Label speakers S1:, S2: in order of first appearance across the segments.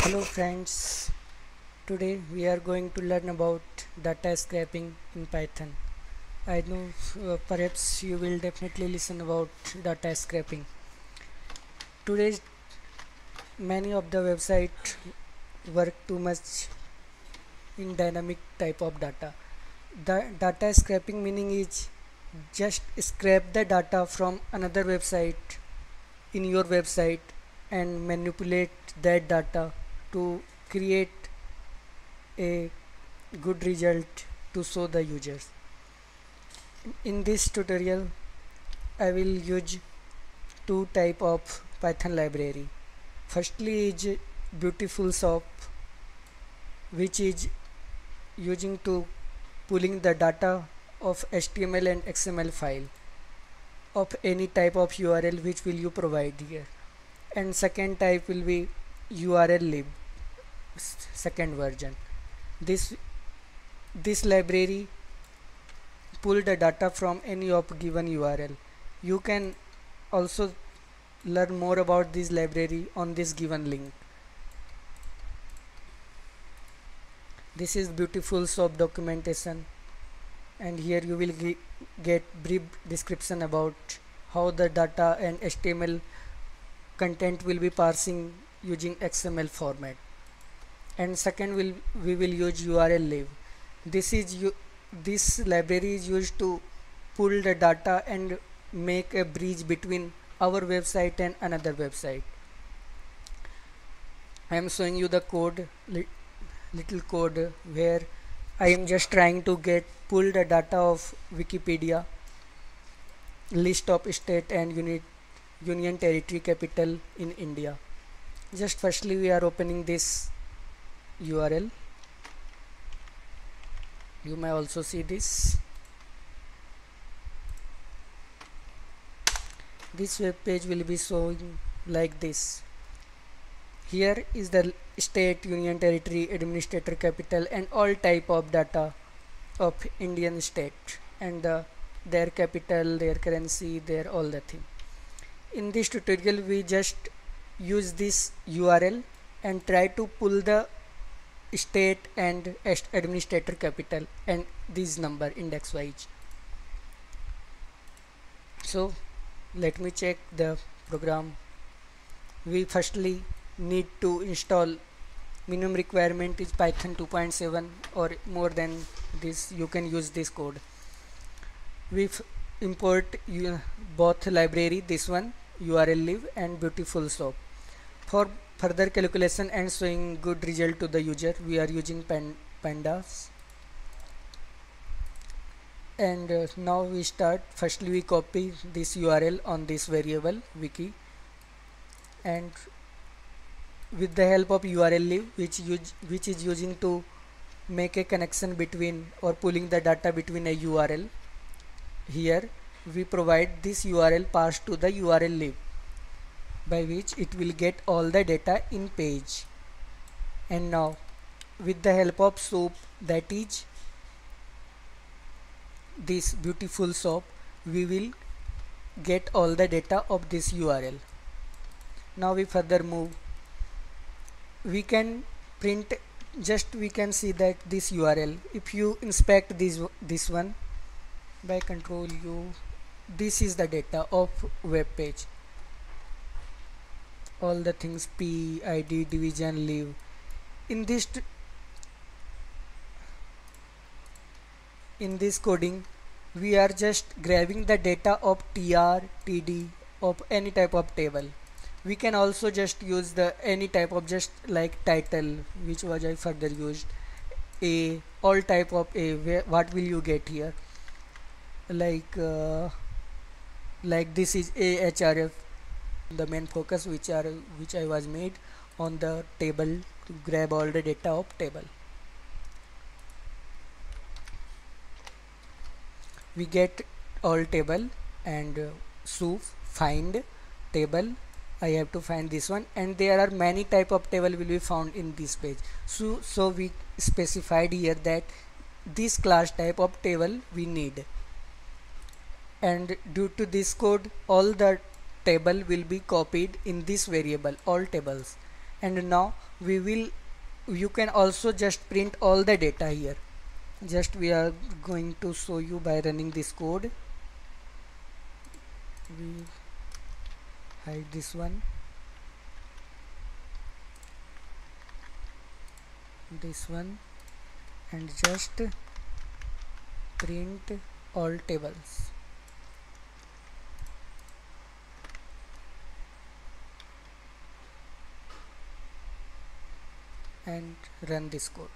S1: Hello friends, today we are going to learn about data scraping in Python. I know perhaps you will definitely listen about data scraping. Today many of the website work too much in dynamic type of data. The data scraping meaning is just scrape the data from another website in your website and manipulate that data to create a good result to show the users. In this tutorial I will use two type of Python library. Firstly is Beautiful Soup, which is using to pulling the data of HTML and XML file of any type of URL which will you provide here. And second type will be URL lib, second version. This library pull the data from any of given URL. You can also learn more about this library on this given link. This is Beautiful Soup documentation, and here you will get brief description about how the data and HTML content will be parsing using XML format. And second we will use URL lib. This library is used to pull the data and make a bridge between our website and another website. I am showing you the code, little code where I am just trying to pull the data of Wikipedia, list of state and union territory capital in India. Just firstly we are opening this URL. You may also see this web page will be showing like this. Here is the state, union territory, administrator capital and all type of data of Indian state and their capital, their currency, their all the thing. In this tutorial we just use this URL and try to pull the state and administrator capital and this number index wise. So let me check the program. We firstly need to install, minimum requirement is Python 2.7 or more than this. You can use this code. We import both library, this one URL lib and Beautiful Soup. For further calculation and showing good result to the user, we are using pandas. And now we start. Firstly we copy this URL on this variable wiki, and with the help of URL lib which is using to make a connection between or pulling the data between a URL, here we provide this URL passed to the URL lib, by which it will get all the data in page. And now with the help of soup, that is this Beautiful Soup, we will get all the data of this URL. Now we further move. We can print, just we can see that this URL, if you inspect this one by Control U, this is the data of web page. All the things P, ID, division, live. In this coding we are just grabbing the data of tr, td of any type of table. We can also just use the any type of, just like title, which was I further used, a, all type of a. What will you get here, like this is ahref, the main focus which I was made on the table to grab all the data of table. We get all table and soup, find table. I have to find this one, and there are many type of table will be found in this page. So we specified here that this class type of table we need, and due to this code all the table will be copied in this variable, all tables, And now you can also just print all the data here. Just we are going to show you by running this code. We hide this one, this one, and just print all tables. And run this code.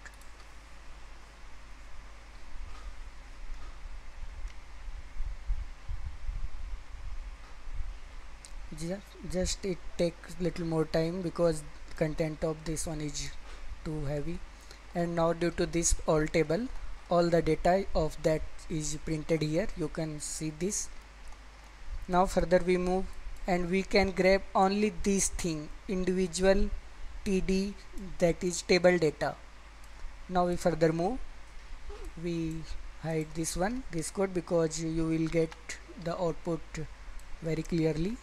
S1: Just it takes little more time because content of this one is too heavy. And now due to this all table, all the data of that is printed here. You can see this. Now further we move and we can grab only this thing, individual TD, that is table data. Now we further move, we hide this one, this code, because you will get the output very clearly.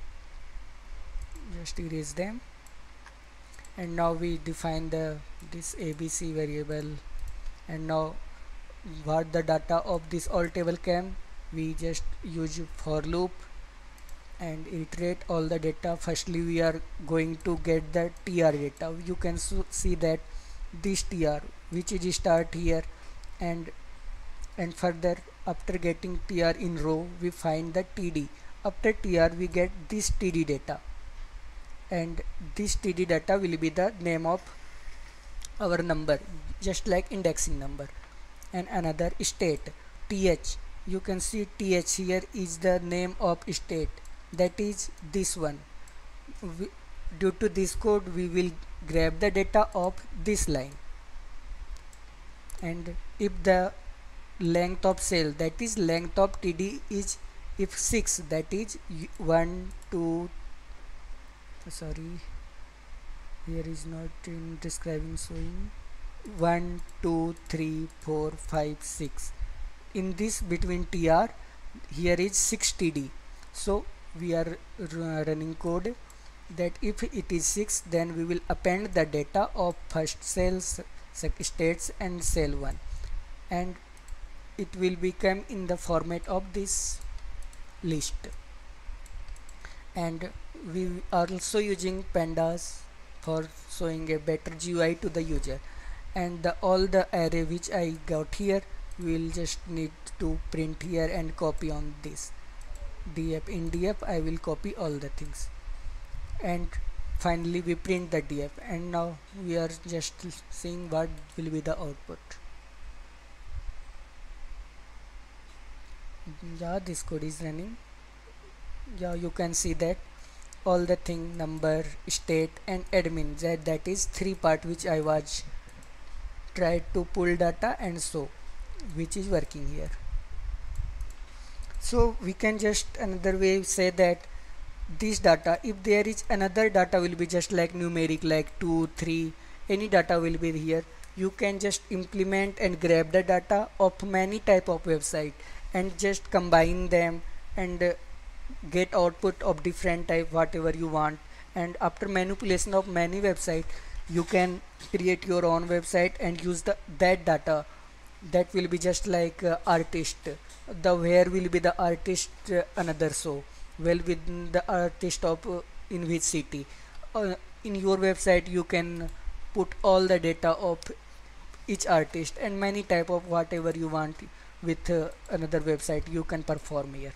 S1: Just erase them. And now we define this ABC variable, and now what the data of this all table came, we just use for loop and iterate all the data. Firstly we are going to get the TR data. You can see that this TR which is start here, and further after getting TR in row we find the TD. After TR we get this TD data, and this TD data will be the name of our number, just like indexing number. And another state, TH, you can see TH here is the name of state, that is this one. Due to this code we will grab the data of this line, and if the length of cell, that is length of TD, is if 6, that is 1 2, sorry, here is not in describing, showing 1 2 3 4 5 6. In this between TR, here is 6 TD. So we are running code that if it is 6, then we will append the data of first cells, states and cell 1, and it will become in the format of this list. And we are also using pandas for showing a better GUI to the user. And all the array which I got here, we will just need to print here and copy on this df. In df I will copy all the things, and finally we print the df. And now we are just seeing what will be the output. Yeah, this code is running. Yeah, you can see that all the thing, number, state and admin, that is 3 part which I was tried to pull data and show, which is working here. So we can just another way say that this data, if there is another data will be just like numeric, like 2 3, any data will be here. You can just implement and grab the data of many type of website and just combine them and get output of different type whatever you want. And after manipulation of many website, you can create your own website and use that data. That will be just like artist, the where will be the artist, another so well within the artist of in which city. In your website you can put all the data of each artist and many type of whatever you want with another website you can perform here.